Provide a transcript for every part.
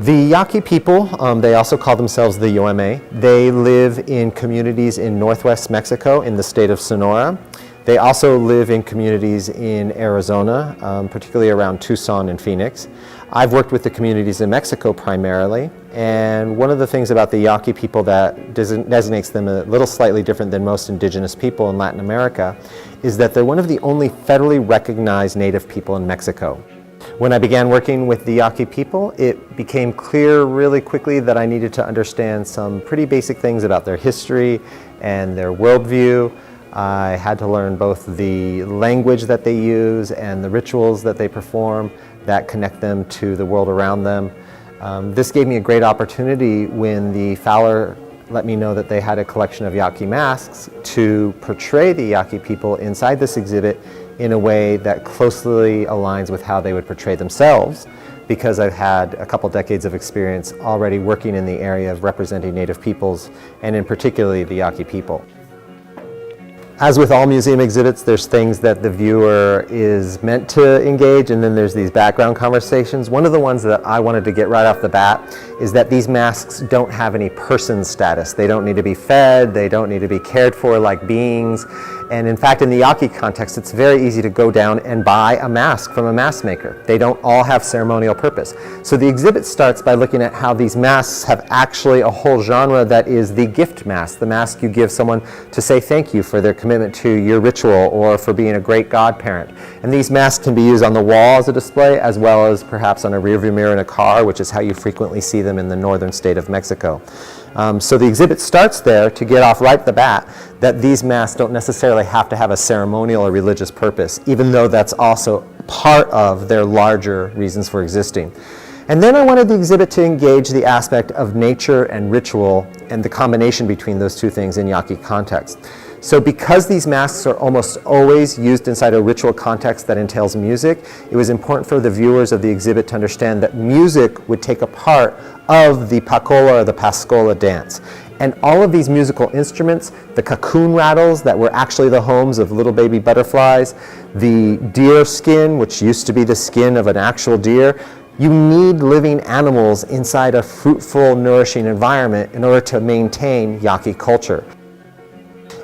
The Yaqui people, they also call themselves the Yoeme. They live in communities in northwest Mexico in the state of Sonora. They also live in communities in Arizona, particularly around Tucson and Phoenix. I've worked with the communities in Mexico primarily, and one of the things about the Yaqui people that designates them a little slightly different than most indigenous people in Latin America is that they're one of the only federally recognized native people in Mexico. When I began working with the Yaqui people, it became clear really quickly that I needed to understand some pretty basic things about their history and their worldview. I had to learn both the language that they use and the rituals that they perform that connect them to the world around them. This gave me a great opportunity when the Fowler let me know that they had a collection of Yaqui masks to portray the Yaqui people inside this exhibit in a way that closely aligns with how they would portray themselves, because I've had a couple decades of experience already working in the area of representing Native peoples, and in particular the Yaqui people. As with all museum exhibits, there's things that the viewer is meant to engage, and then there's these background conversations. One of the ones that I wanted to get right off the bat is that these masks don't have any person status. They don't need to be fed, they don't need to be cared for like beings. And in fact, in the Yaqui context, it's very easy to go down and buy a mask from a mask maker. They don't all have ceremonial purpose. So the exhibit starts by looking at how these masks have actually a whole genre that is the gift mask, the mask you give someone to say thank you for their commitment to your ritual or for being a great godparent. And these masks can be used on the wall as a display, as well as perhaps on a rearview mirror in a car, which is how you frequently see them in the northern state of Mexico. So the exhibit starts there to get off right at the bat that these masks don't necessarily have to have a ceremonial or religious purpose, even though that's also part of their larger reasons for existing. And then I wanted the exhibit to engage the aspect of nature and ritual and the combination between those two things in Yaqui context. So because these masks are almost always used inside a ritual context that entails music, it was important for the viewers of the exhibit to understand that music would take a part of the Pascola or the Pascola dance. And all of these musical instruments, the cocoon rattles that were actually the homes of little baby butterflies, the deer skin, which used to be the skin of an actual deer, you need living animals inside a fruitful, nourishing environment in order to maintain Yaqui culture.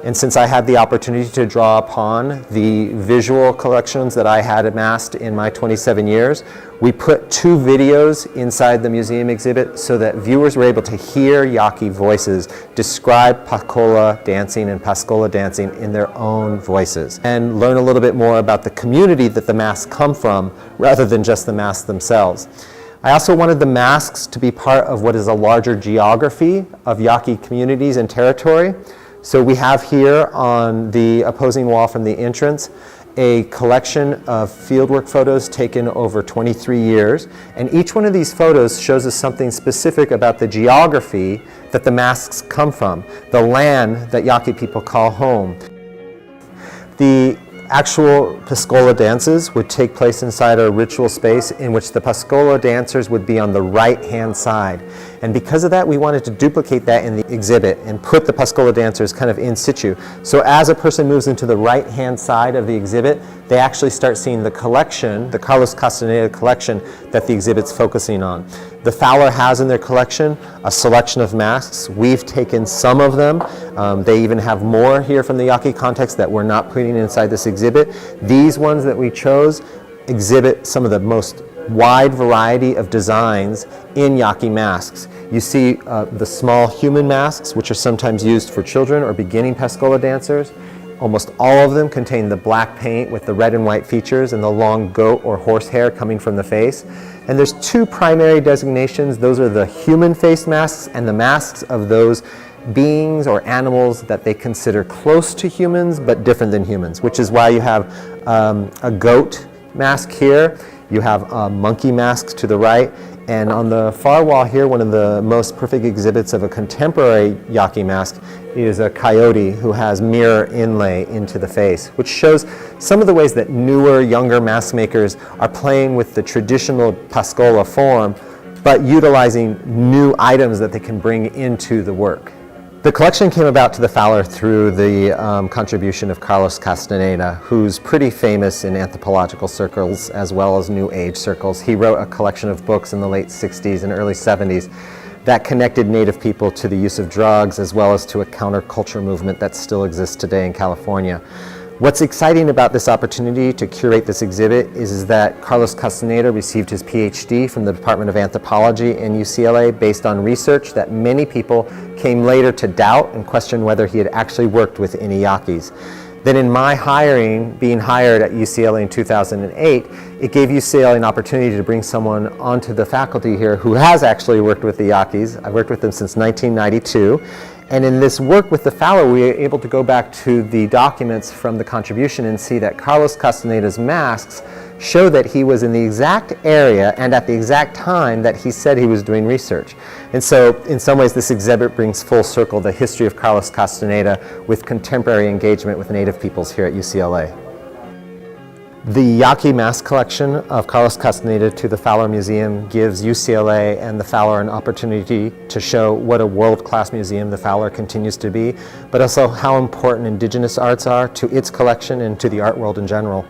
And since I had the opportunity to draw upon the visual collections that I had amassed in my 27 years, we put 2 videos inside the museum exhibit so that viewers were able to hear Yaqui voices describe Pascola dancing and Pascola dancing in their own voices, and learn a little bit more about the community that the masks come from rather than just the masks themselves. I also wanted the masks to be part of what is a larger geography of Yaqui communities and territory. So we have here on the opposing wall from the entrance a collection of fieldwork photos taken over 23 years. And each one of these photos shows us something specific about the geography that the masks come from, the land that Yaqui people call home. The actual Pascola dances would take place inside a ritual space in which the Pascola dancers would be on the right-hand side. And because of that, we wanted to duplicate that in the exhibit and put the Pascola dancers kind of in situ. So as a person moves into the right-hand side of the exhibit, they actually start seeing the collection, the Carlos Castaneda collection that the exhibit's focusing on. The Fowler has in their collection a selection of masks. We've taken some of them. They even have more here from the Yaqui context that we're not putting inside this exhibit. These ones that we chose exhibit some of the most wide variety of designs in Yaqui masks. You see the small human masks, which are sometimes used for children or beginning Pascola dancers. Almost all of them contain the black paint with the red and white features and the long goat or horse hair coming from the face. And there's 2 primary designations. Those are the human face masks and the masks of those beings or animals that they consider close to humans but different than humans, which is why you have a goat mask here, you have a monkey mask to the right, and on the far wall here, one of the most perfect exhibits of a contemporary Yaqui mask is a coyote who has mirror inlay into the face, which shows some of the ways that newer, younger mask makers are playing with the traditional Pascola form, but utilizing new items that they can bring into the work. The collection came about to the Fowler through the contribution of Carlos Castaneda, who's pretty famous in anthropological circles as well as New Age circles. He wrote a collection of books in the late 60s and early 70s that connected Native people to the use of drugs as well as to a counterculture movement that still exists today in California. What's exciting about this opportunity to curate this exhibit is that Carlos Castaneda received his PhD from the Department of Anthropology in UCLA based on research that many people came later to doubt and question whether he had actually worked with any Yaquis. Then in my being hired at UCLA in 2008, it gave UCLA an opportunity to bring someone onto the faculty here who has actually worked with the Yaquis. I've worked with them since 1992. And in this work with the Fowler, we were able to go back to the documents from the contribution and see that Carlos Castaneda's masks show that he was in the exact area and at the exact time that he said he was doing research. And so in some ways this exhibit brings full circle the history of Carlos Castaneda with contemporary engagement with Native peoples here at UCLA. The Yaqui mask collection of Carlos Castaneda to the Fowler Museum gives UCLA and the Fowler an opportunity to show what a world-class museum the Fowler continues to be, but also how important indigenous arts are to its collection and to the art world in general.